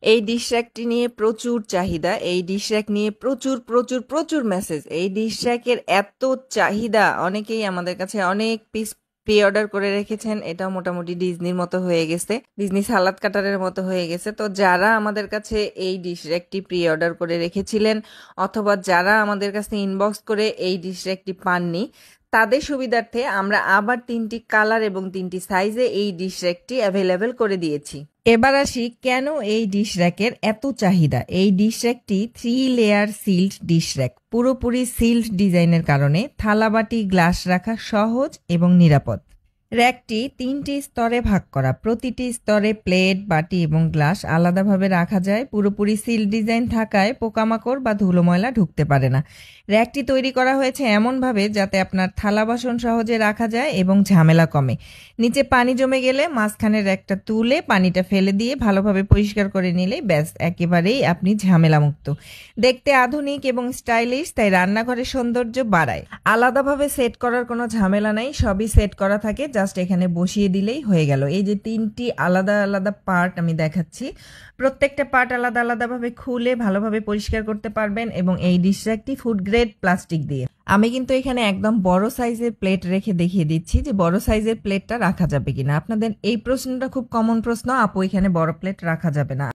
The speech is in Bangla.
এই ডিশ র্যাকটি নিয়ে প্রচুর চাহিদা, এই ডিশ র্যাক নিয়ে প্রচুর প্রচুর প্রচুর মেসেজ। এই ডিশ র্যাকের এত চাহিদা, অনেকেই আমাদের কাছে অনেক পিস প্রি অর্ডার করে রেখেছেন। এটা মোটামুটি ডিজনির মতো হয়ে গেছে, ডিজনি সালাদ কাটারের মতো হয়ে গেছে। তো যারা আমাদের কাছে এই ডিশ র্যাকটি প্রি অর্ডার করে রেখেছিলেন অথবা যারা আমাদের কাছে ইনবক্স করে এই ডিশ র্যাকটি পাননি, তাদের সুবিধার্থে আমরা আবার 3টি কালার এবং 3টি সাইজে এই ডিশ র্যাকটি অ্যাভেলেবেল করে দিয়েছি। এবার আসি কেন এই ডিশ র্যাকের এত চাহিদা। এই ডিশ র্যাকটি 3 লেয়ার সিল্ড ডিশ র্যাক, পুরোপুরি সিল্ড ডিজাইনের কারণে থালাবাটি গ্লাস রাখা সহজ এবং নিরাপদ। র্যাকটি 3টি স্তরে ভাগ করা, প্রতিটি স্তরে প্লেট, বাটি এবং গ্লাস আলাদাভাবে রাখা যায়। পুরোপুরি সিল ডিজাইন থাকায় পোকামাকড় বা ধুলো ময়লা ঢুকতে পারে না। র্যাকটি তৈরি করা হয়েছে এমনভাবে যাতে আপনার থালা বাসন সহজে রাখা যায় এবং ঝামেলা কমে। নিচে পানি জমে গেলে মাঝখানের র্যাকটা তুলে পানিটা ফেলে দিয়ে ভালোভাবে পরিষ্কার করে নিলেই ব্যাস, একেবারেই আপনি ঝামেলামুক্ত। দেখতে আধুনিক এবং স্টাইলিশ, তাই রান্নাঘরের সৌন্দর্য বাড়ায়। আলাদাভাবে সেট করার কোনো ঝামেলা নাই, সবই সেট করা থাকে, জাস্ট এখানে বসিয়ে দিলেই হয়ে গেল। এই যে 3টি আলাদা আলাদা পার্ট আমি দেখাচ্ছি, প্রত্যেকটা পার্ট আলাদা আলাদাভাবে খুলে ভালোভাবে পরিষ্কার করতে পারবেন এবং এই ডিশ র্যাকটি ফুড গ্রেড প্লাস্টিক দিয়ে। আমি কিন্তু এখানে একদম বড় সাইজের প্লেট রেখে দেখিয়ে দিচ্ছি যে বড় সাইজের প্লেটটা রাখা যাবে কিনা। আপনাদের এই প্রশ্নটা খুব কমন প্রশ্ন, আপু এখানে বড় প্লেট রাখা যাবে না।